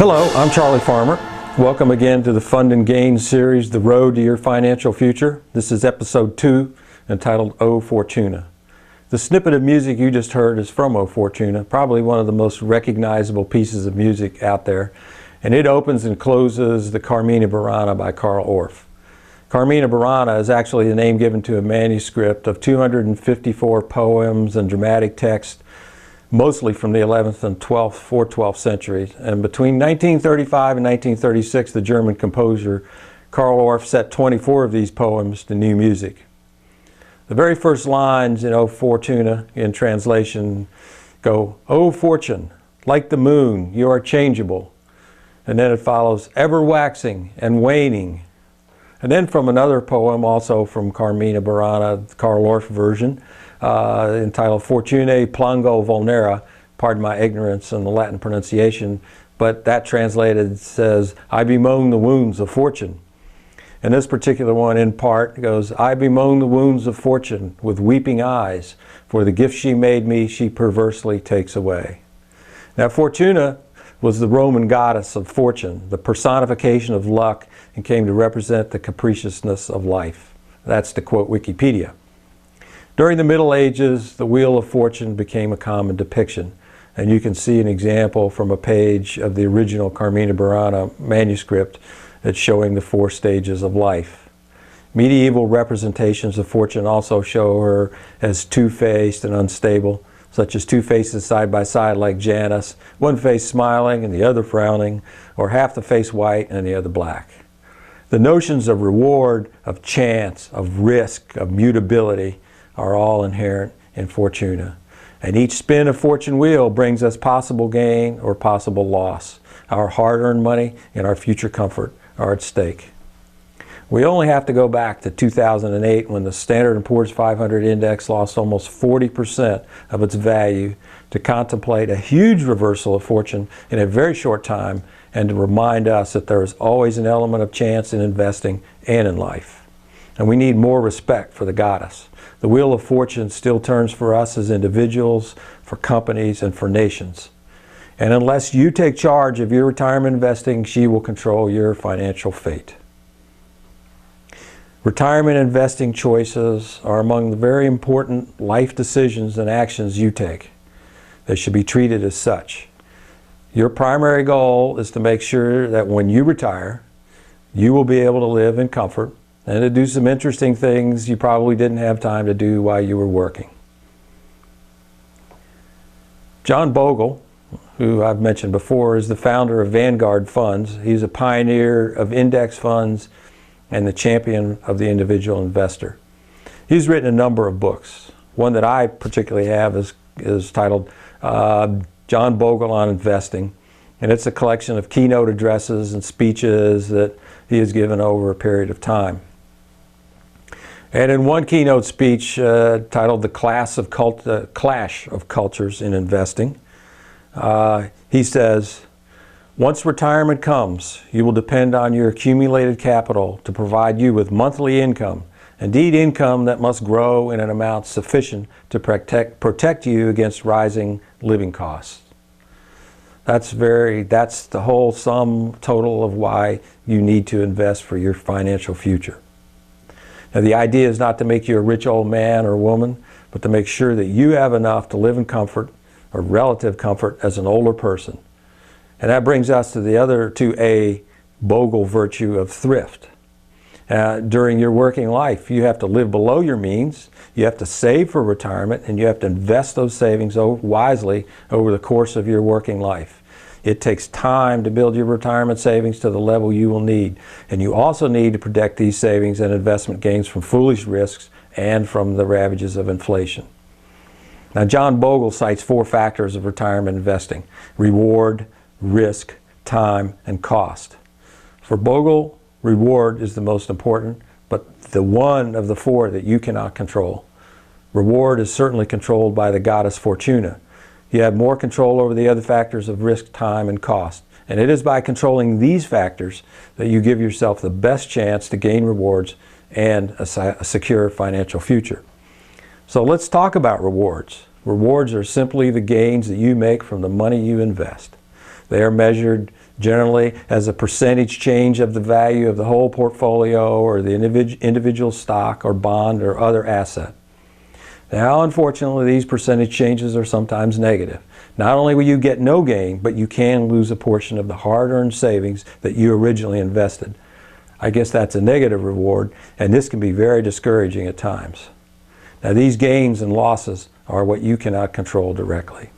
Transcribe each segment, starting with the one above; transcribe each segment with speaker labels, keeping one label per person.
Speaker 1: Hello, I'm Charlie Farmer. Welcome again to the Fund and Gain series, The Road to Your Financial Future. This is episode 2, entitled O Fortuna. The snippet of music you just heard is from O Fortuna, probably one of the most recognizable pieces of music out there. And it opens and closes the Carmina Burana by Carl Orff. Carmina Burana is actually the name given to a manuscript of 254 poems and dramatic text, mostly from the 11th and 412th centuries. And between 1935 and 1936, the German composer Carl Orff set 24 of these poems to new music. The very first lines in O Fortuna in translation go, "O fortune, like the moon, you are changeable." And then it follows, "ever waxing and waning." And then from another poem, also from Carmina Burana, the Carl Orff version, entitled Fortunae plango vulnera, pardon my ignorance in the Latin pronunciation, but that translated says, "I bemoan the wounds of fortune." And this particular one in part goes, "I bemoan the wounds of fortune with weeping eyes, for the gift she made me she perversely takes away." Now Fortuna was the Roman goddess of fortune, the personification of luck, and came to represent the capriciousness of life. That's to quote Wikipedia. During the Middle Ages, the Wheel of Fortune became a common depiction, and you can see an example from a page of the original Carmina Burana manuscript that's showing the 4 stages of life. Medieval representations of fortune also show her as two-faced and unstable, such as 2 faces side by side like Janus, one face smiling and the other frowning, or half the face white and the other black. The notions of reward, of chance, of risk, of mutability are all inherent in Fortuna. And each spin of fortune wheel brings us possible gain or possible loss. Our hard-earned money and our future comfort are at stake. We only have to go back to 2008 when the Standard & Poor's 500 index lost almost 40% of its value to contemplate a huge reversal of fortune in a very short time, and to remind us that there is always an element of chance in investing and in life. And we need more respect for the goddess. The Wheel of Fortune still turns for us as individuals, for companies, and for nations. And unless you take charge of your retirement investing, she will control your financial fate. Retirement investing choices are among the very important life decisions and actions you take. They should be treated as such. Your primary goal is to make sure that when you retire, you will be able to live in comfort and to do some interesting things you probably didn't have time to do while you were working. John Bogle, who I've mentioned before, is the founder of Vanguard Funds. He's a pioneer of index funds and the champion of the individual investor. He's written a number of books. One that I particularly have is titled John Bogle on Investing, and it's a collection of keynote addresses and speeches that he has given over a period of time. And in one keynote speech titled The Clash of Cultures in Investing, he says, "Once retirement comes, you will depend on your accumulated capital to provide you with monthly income, indeed income that must grow in an amount sufficient to protect you against rising living costs." That's the whole sum total of why you need to invest for your financial future. Now, the idea is not to make you a rich old man or woman, but to make sure that you have enough to live in comfort or relative comfort as an older person. And that brings us to the other 2A Bogle virtue of thrift. During your working life, you have to live below your means, you have to save for retirement, and you have to invest those savings wisely over the course of your working life. It takes time to build your retirement savings to the level you will need. And you also need to protect these savings and investment gains from foolish risks and from the ravages of inflation. Now, John Bogle cites 4 factors of retirement investing: reward, risk, time, and cost. For Bogle, reward is the most important, but the one of the 4 that you cannot control. Reward is certainly controlled by the goddess Fortuna. You have more control over the other factors of risk, time, and cost. And it is by controlling these factors that you give yourself the best chance to gain rewards and a secure financial future. So let's talk about rewards. Rewards are simply the gains that you make from the money you invest. They are measured generally as a percentage change of the value of the whole portfolio or the individual stock or bond or other asset. Now, unfortunately, these percentage changes are sometimes negative. Not only will you get no gain, but you can lose a portion of the hard-earned savings that you originally invested. I guess that's a negative reward, and this can be very discouraging at times. Now, these gains and losses are what you cannot control directly.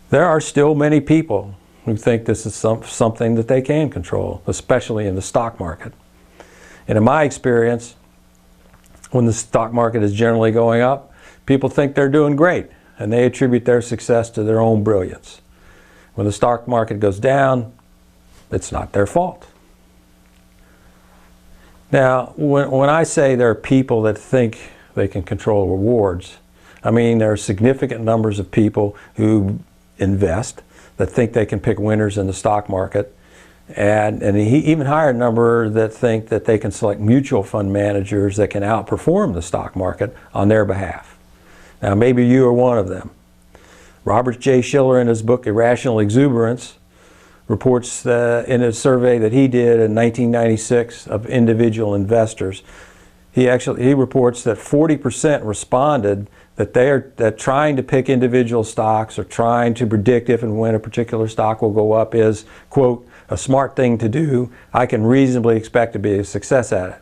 Speaker 1: There are still many people who think this is something that they can control, especially in the stock market. And in my experience, when the stock market is generally going up, people think they're doing great, and they attribute their success to their own brilliance. When the stock market goes down, it's not their fault. Now, when I say there are people that think they can control rewards, I mean there are significant numbers of people who invest that think they can pick winners in the stock market, and even higher number that think that they can select mutual fund managers that can outperform the stock market on their behalf. Now, maybe you are one of them. Robert J. Shiller, in his book Irrational Exuberance, reports in a survey that he did in 1996 of individual investors, he reports that 40% responded that trying to pick individual stocks or trying to predict if and when a particular stock will go up is, quote, a smart thing to do. I can reasonably expect to be a success at it.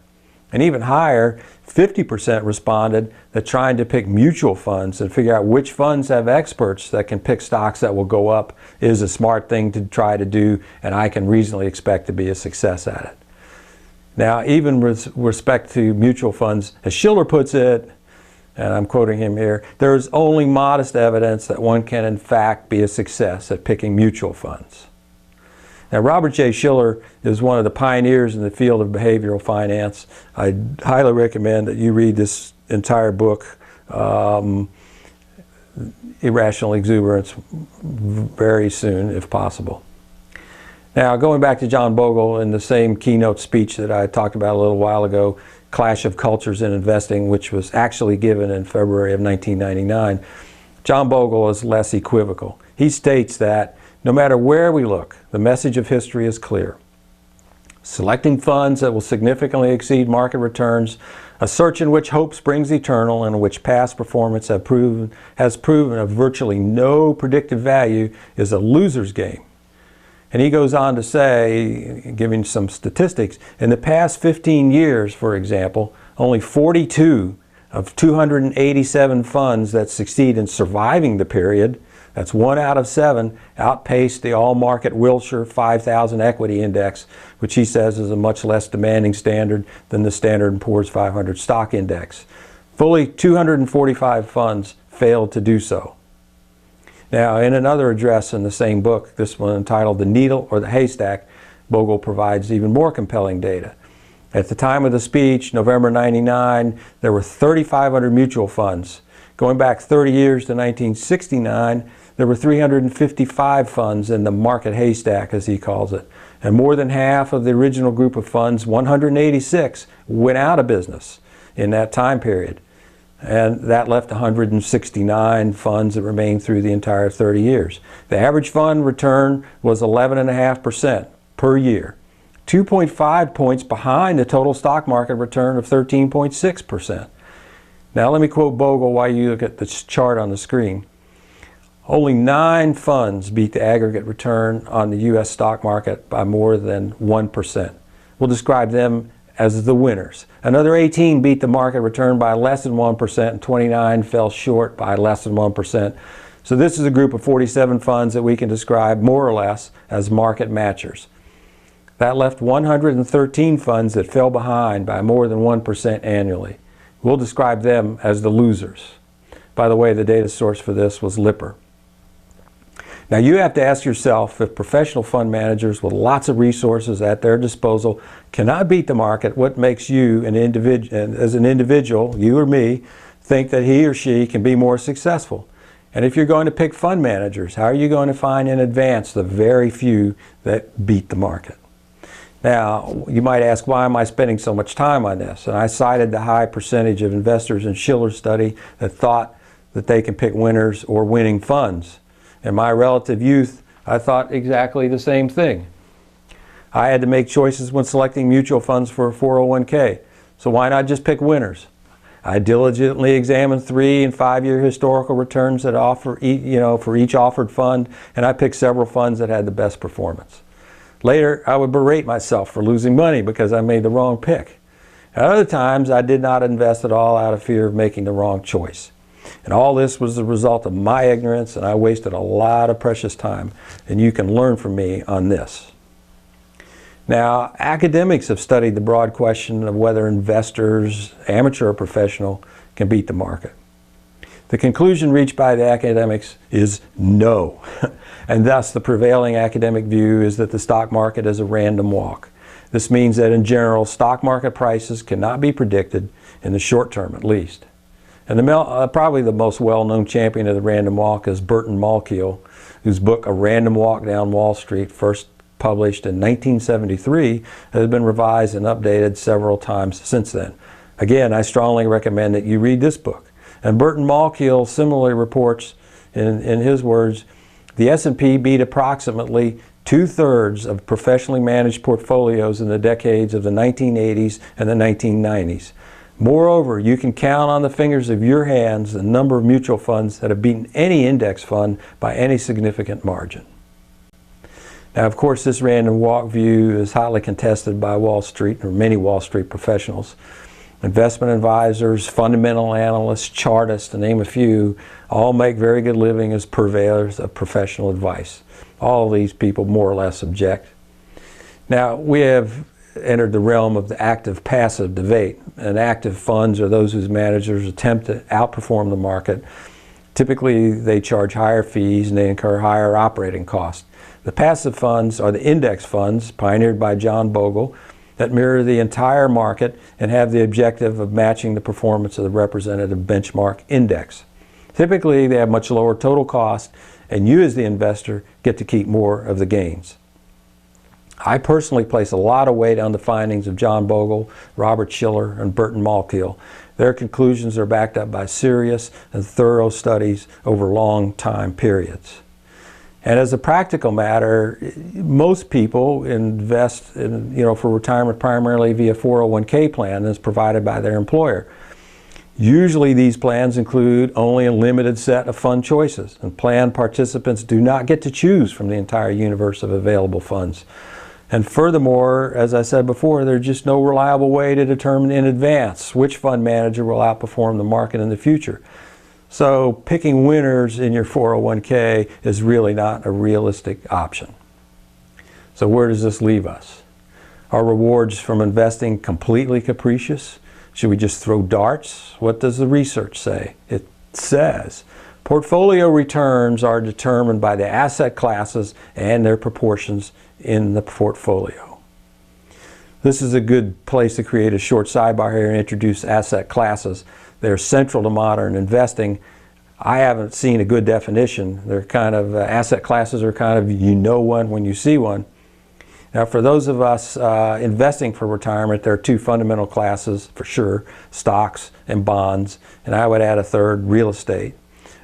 Speaker 1: And even higher, 50% responded that trying to pick mutual funds and figure out which funds have experts that can pick stocks that will go up is a smart thing to try to do, and I can reasonably expect to be a success at it. Now, even with respect to mutual funds, as Shiller puts it, and I'm quoting him here, there is only modest evidence that one can in fact be a success at picking mutual funds. Now, Robert J. Shiller is one of the pioneers in the field of behavioral finance. I highly recommend that you read this entire book, Irrational Exuberance, very soon, if possible. Now, going back to John Bogle in the same keynote speech that I talked about a little while ago, Clash of Cultures in Investing, which was actually given in February of 1999, John Bogle is less equivocal. He states that no matter where we look, the message of history is clear. Selecting funds that will significantly exceed market returns, a search in which hope springs eternal and in which past performance has proven of virtually no predictive value, is a loser's game. And he goes on to say, giving some statistics, in the past 15 years, for example, only 42 of 287 funds that succeed in surviving the period, that's 1 out of 7, outpaced the all-market Wilshire 5000 equity index, which he says is a much less demanding standard than the Standard & Poor's 500 stock index. Fully 245 funds failed to do so. Now, in another address in the same book, this one entitled The Needle or the Haystack, Bogle provides even more compelling data. At the time of the speech, November 99, there were 3,500 mutual funds. Going back 30 years to 1969, there were 355 funds in the market haystack, as he calls it. And more than half of the original group of funds, 186, went out of business in that time period. And that left 169 funds that remained through the entire 30 years. The average fund return was 11.5% per year, 2.5 points behind the total stock market return of 13.6%. Now let me quote Bogle while you look at this chart on the screen. Only 9 funds beat the aggregate return on the U.S. stock market by more than 1%. We'll describe them as the winners. Another 18 beat the market return by less than 1%, and 29 fell short by less than 1%. So this is a group of 47 funds that we can describe more or less as market matchers. That left 113 funds that fell behind by more than 1% annually. We'll describe them as the losers. By the way, the data source for this was Lipper. Now you have to ask yourself if professional fund managers with lots of resources at their disposal cannot beat the market, what makes you as an individual, you or me, think that he or she can be more successful? And if you're going to pick fund managers, how are you going to find in advance the very few that beat the market? Now, you might ask, why am I spending so much time on this? And I cited the high percentage of investors in Shiller's study that thought that they can pick winners or winning funds. In my relative youth, I thought exactly the same thing. I had to make choices when selecting mutual funds for a 401k, so why not just pick winners? I diligently examined 3- and 5-year historical returns that offer, for each offered fund, and I picked several funds that had the best performance. Later, I would berate myself for losing money because I made the wrong pick. At other times, I did not invest at all out of fear of making the wrong choice. And all this was the result of my ignorance, and I wasted a lot of precious time, and you can learn from me on this. Now, academics have studied the broad question of whether investors, amateur or professional, can beat the market. The conclusion reached by the academics is no, and thus the prevailing academic view is that the stock market is a random walk. This means that in general, stock market prices cannot be predicted, in the short term at least. And probably the most well-known champion of the random walk is Burton Malkiel, whose book A Random Walk Down Wall Street, first published in 1973, has been revised and updated several times since then. Again, I strongly recommend that you read this book. And Burton Malkiel similarly reports, in his words, the S&P beat approximately 2/3 of professionally managed portfolios in the decades of the 1980s and the 1990s. Moreover, you can count on the fingers of your hands the number of mutual funds that have beaten any index fund by any significant margin. Now, of course, this random walk view is highly contested by Wall Street, or many Wall Street professionals. Investment advisors, fundamental analysts, chartists, to name a few, all make very good living as purveyors of professional advice. All of these people more or less object. Now, we have entered the realm of the active-passive debate. And active funds are those whose managers attempt to outperform the market. Typically, they charge higher fees and they incur higher operating costs. The passive funds are the index funds, pioneered by John Bogle, that mirror the entire market and have the objective of matching the performance of the representative benchmark index. Typically, they have much lower total cost, and you as the investor get to keep more of the gains. I personally place a lot of weight on the findings of John Bogle, Robert Shiller, and Burton Malkiel. Their conclusions are backed up by serious and thorough studies over long time periods. And as a practical matter, most people invest for retirement primarily via 401k plan that's provided by their employer. Usually these plans include only a limited set of fund choices, and plan participants do not get to choose from the entire universe of available funds. And furthermore, as I said before, there's just no reliable way to determine in advance which fund manager will outperform the market in the future. So picking winners in your 401k is really not a realistic option. So where does this leave us? Are rewards from investing completely capricious? Should we just throw darts? What does the research say? It says portfolio returns are determined by the asset classes and their proportions in the portfolio. This is a good place to create a short sidebar here and introduce asset classes. They're central to modern investing. I haven't seen a good definition. They're kind of, asset classes are kind of, you know one when you see one. Now for those of us investing for retirement, there are two fundamental classes for sure, stocks and bonds, and I would add a third, real estate.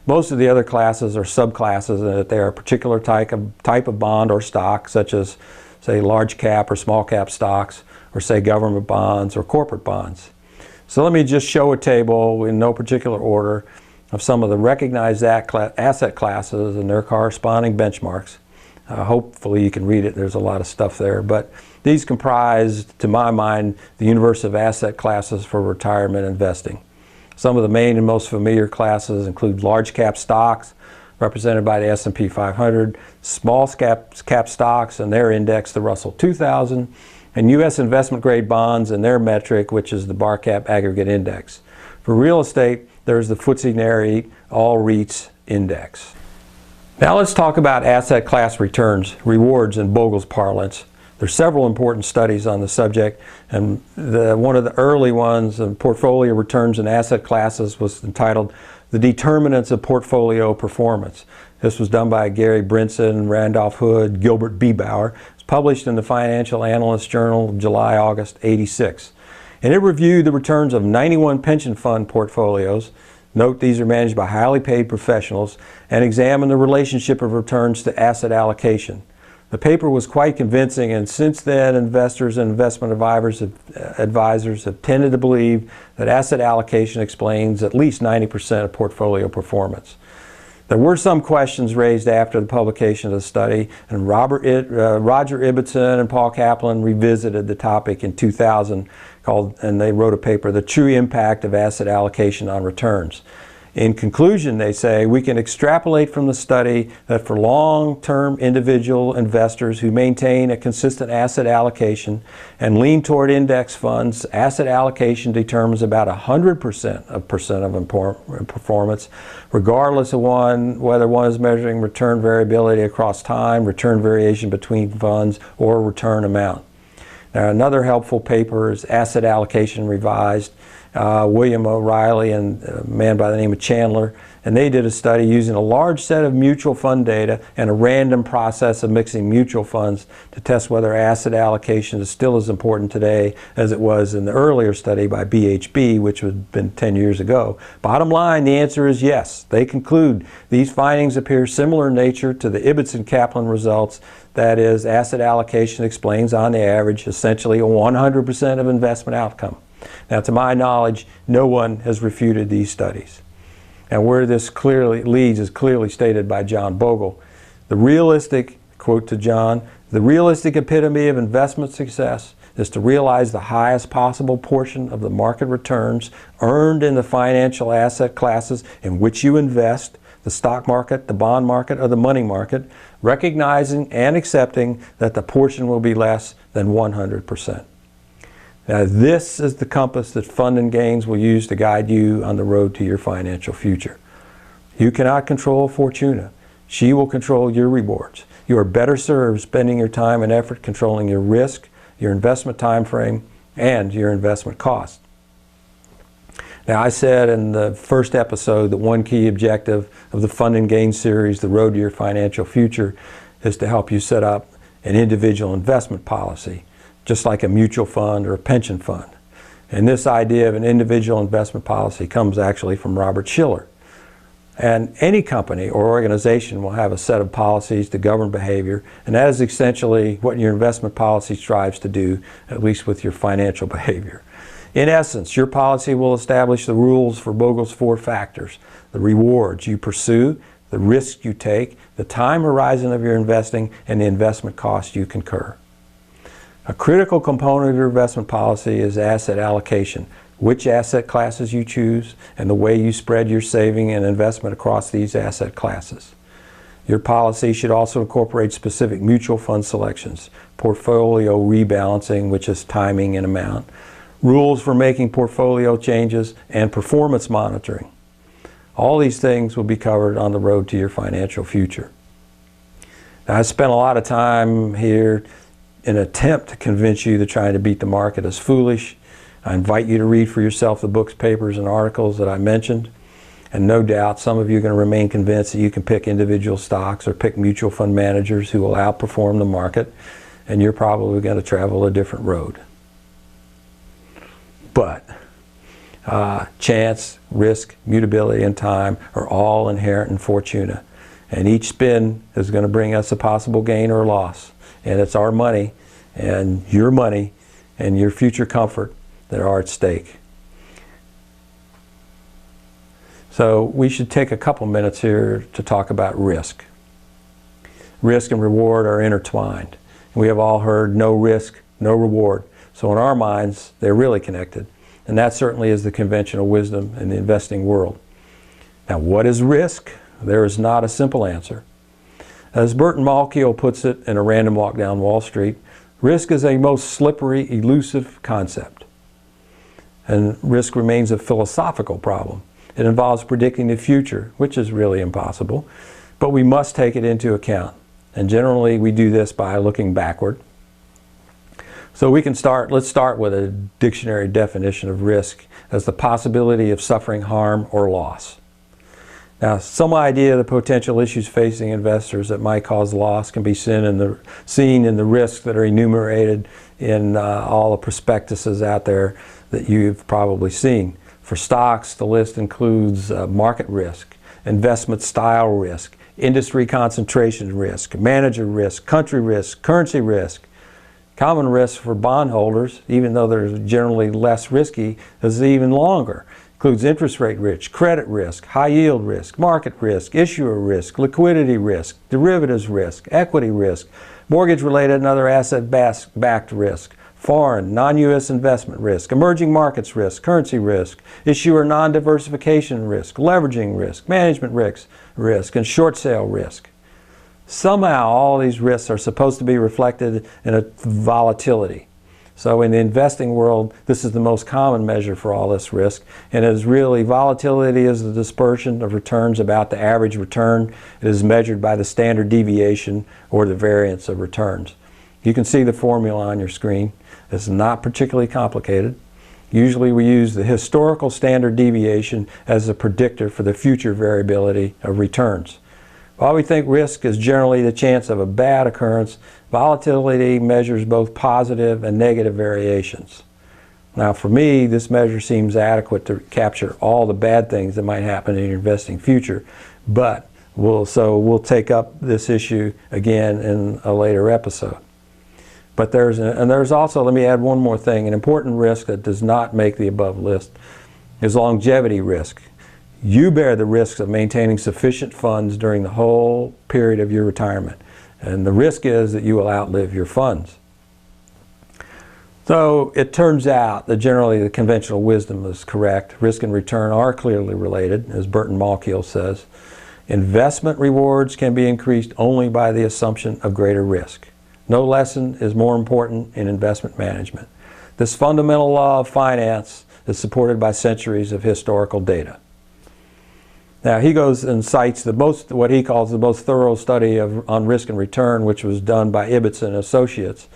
Speaker 1: Most of the other classes are subclasses in that they are a particular type of bond or stock, such as say large cap or small cap stocks, or say government bonds or corporate bonds. So let me just show a table in no particular order of some of the recognized asset classes and their corresponding benchmarks. Hopefully you can read it, there's a lot of stuff there, but these comprise, to my mind, the universe of asset classes for retirement investing. Some of the main and most familiar classes include large cap stocks, represented by the S&P 500, small cap stocks and their index, the Russell 2000, and U.S. investment grade bonds and their metric, which is the BarCap Aggregate Index. For real estate, there's the FTSE Nareit All REITs Index. Now let's talk about asset class returns, rewards in Bogle's parlance. There's several important studies on the subject, and one of the early ones on portfolio returns and asset classes was entitled The Determinants of Portfolio Performance. This was done by Gary Brinson, Randolph Hood, Gilbert Biebauer. It's published in the Financial Analyst Journal, July-August '86. And it reviewed the returns of 91 pension fund portfolios, Note these are managed by highly paid professionals and examine the relationship of returns to asset allocation. The paper was quite convincing, and since then investors and investment advisors have tended to believe that asset allocation explains at least 90% of portfolio performance. There were some questions raised after the publication of the study, and Roger Ibbotson and Paul Kaplan revisited the topic in 2000, and they wrote a paper, The True Impact of Asset Allocation on Returns. In conclusion, they say, we can extrapolate from the study that for long-term individual investors who maintain a consistent asset allocation and lean toward index funds, asset allocation determines about 100% of performance, regardless of whether one is measuring return variability across time, return variation between funds, or return amount. Now, another helpful paper is Asset Allocation Revised. William O'Reilly and a man by the name of Chandler, and they did a study using a large set of mutual fund data and a random process of mixing mutual funds to test whether asset allocation is still as important today as it was in the earlier study by BHB, which had been 10 years ago. Bottom line, the answer is yes. They conclude these findings appear similar in nature to the Ibbotson-Kaplan results. That is, asset allocation explains on the average essentially a 100% of investment outcome. Now, to my knowledge, no one has refuted these studies. And where this clearly leads is clearly stated by John Bogle. The realistic, quote to John, the realistic epitome of investment success is to realize the highest possible portion of the market returns earned in the financial asset classes in which you invest, the stock market, the bond market, or the money market, recognizing and accepting that the portion will be less than 100%. Now, this is the compass that Fund and Gains will use to guide you on the road to your financial future. You cannot control Fortuna. She will control your rewards. You are better served spending your time and effort controlling your risk, your investment time frame, and your investment cost. Now, I said in the first episode that one key objective of the Fund and Gains series, The Road to Your Financial Future, is to help you set up an individual investment policy, just like a mutual fund or a pension fund. And this idea of an individual investment policy comes actually from Robert Shiller. And any company or organization will have a set of policies to govern behavior, and that is essentially what your investment policy strives to do, at least with your financial behavior. In essence, your policy will establish the rules for Bogle's 4 factors: the rewards you pursue, the risks you take, the time horizon of your investing, and the investment costs you incur. A critical component of your investment policy is asset allocation, which asset classes you choose, and the way you spread your saving and investment across these asset classes. Your policy should also incorporate specific mutual fund selections, portfolio rebalancing, which is timing and amount, rules for making portfolio changes, and performance monitoring. All these things will be covered on the road to your financial future. Now, I spent a lot of time here in an attempt to convince you that trying to beat the market is foolish. I invite you to read for yourself the books, papers, and articles that I mentioned. And no doubt some of you are going to remain convinced that you can pick individual stocks or pick mutual fund managers who will outperform the market, and you're probably going to travel a different road. But chance, risk, mutability, and time are all inherent in Fortuna. And each spin is going to bring us a possible gain or loss. And it's our money and your future comfort that are at stake. So we should take a couple minutes here to talk about risk. Risk and reward are intertwined. We have all heard no risk, no reward. So in our minds, they're really connected. And that certainly is the conventional wisdom in the investing world. Now, what is risk? There is not a simple answer. As Burton Malkiel puts it in A Random Walk Down Wall Street, risk is a most slippery, elusive concept. And risk remains a philosophical problem. It involves predicting the future, which is really impossible, but we must take it into account. And generally we do this by looking backward. So let's start with a dictionary definition of risk as the possibility of suffering harm or loss. Now, some idea of the potential issues facing investors that might cause loss can be seen in the risks that are enumerated in all the prospectuses out there that you've probably seen. For stocks, the list includes market risk, investment style risk, industry concentration risk, manager risk, country risk, currency risk. Common risk for bondholders, even though they're generally less risky, is even longer. Includes interest rate risk, credit risk, high yield risk, market risk, issuer risk, liquidity risk, derivatives risk, equity risk, mortgage-related and other asset-backed risk, foreign, non-U.S. investment risk, emerging markets risk, currency risk, issuer non-diversification risk, leveraging risk, management risk, and short sale risk. Somehow all these risks are supposed to be reflected in a volatility. So in the investing world, this is the most common measure for all this risk, and it is really volatility is the dispersion of returns about the average return. It is measured by the standard deviation or the variance of returns. You can see the formula on your screen. It's not particularly complicated. Usually we use the historical standard deviation as a predictor for the future variability of returns. While we think risk is generally the chance of a bad occurrence, volatility measures both positive and negative variations. Now for me, this measure seems adequate to capture all the bad things that might happen in your investing future, but we'll take up this issue again in a later episode. But there's also, let me add one more thing, an important risk that does not make the above list is longevity risk. You bear the risks of maintaining sufficient funds during the whole period of your retirement. And the risk is that you will outlive your funds. So it turns out that generally the conventional wisdom is correct. Risk and return are clearly related, as Burton Malkiel says. Investment rewards can be increased only by the assumption of greater risk. No lesson is more important in investment management. This fundamental law of finance is supported by centuries of historical data. Now he goes and cites what he calls the most thorough study on risk and return, which was done by Ibbotson and Associates.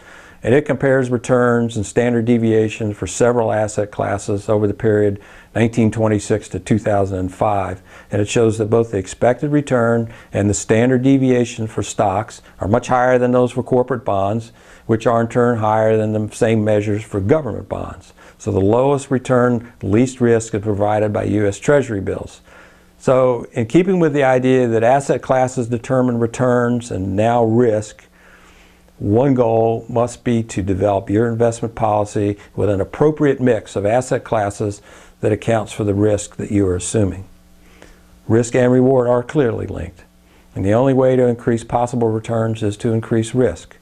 Speaker 1: And it compares returns and standard deviation for several asset classes over the period 1926 to 2005. And it shows that both the expected return and the standard deviation for stocks are much higher than those for corporate bonds, which are in turn higher than the same measures for government bonds. So the lowest return, least risk is provided by U.S. Treasury bills. So in keeping with the idea that asset classes determine returns and now risk, one goal must be to develop your investment policy with an appropriate mix of asset classes that accounts for the risk that you are assuming. Risk and reward are clearly linked, and the only way to increase possible returns is to increase risk.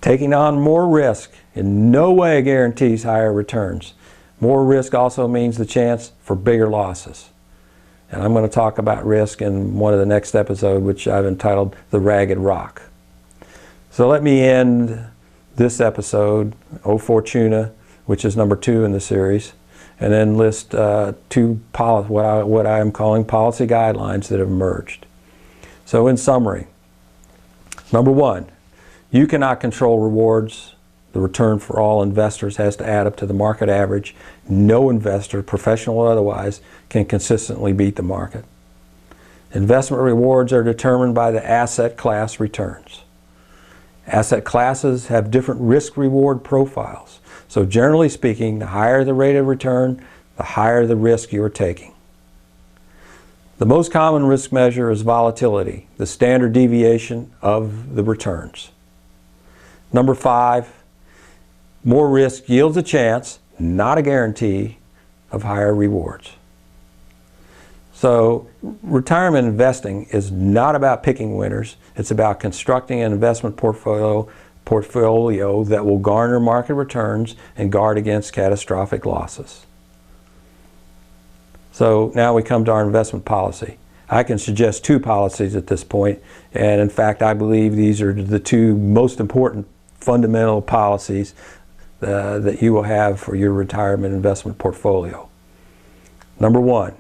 Speaker 1: Taking on more risk in no way guarantees higher returns. More risk also means the chance for bigger losses. And I'm going to talk about risk in one of the next episodes, which I've entitled The Ragged Rock. So let me end this episode, O Fortuna, which is number 2 in the series, and then list what I am calling policy guidelines that have emerged. So in summary, number 1, you cannot control rewards. The return for all investors has to add up to the market average. No investor, professional or otherwise, can consistently beat the market. Investment rewards are determined by the asset class returns. Asset classes have different risk-reward profiles. So generally speaking, the higher the rate of return, the higher the risk you are taking. The most common risk measure is volatility, the standard deviation of the returns. Number 5, more risk yields a chance, not a guarantee, of higher rewards. So retirement investing is not about picking winners. It's about constructing an investment portfolio that will garner market returns and guard against catastrophic losses. So now we come to our investment policy. I can suggest 2 policies at this point, and in fact I believe these are the 2 most important fundamental policies that you will have for your retirement investment portfolio. Number 1,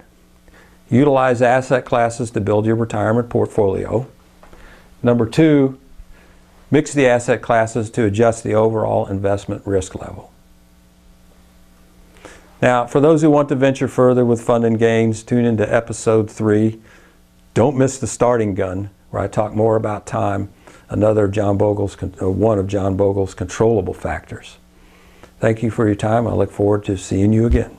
Speaker 1: utilize asset classes to build your retirement portfolio. Number 2, mix the asset classes to adjust the overall investment risk level. Now, for those who want to venture further with Fund and Gains, tune into episode 3. Don't miss the starting gun, where I talk more about time, one of John Bogle's controllable factors. Thank you for your time. I look forward to seeing you again.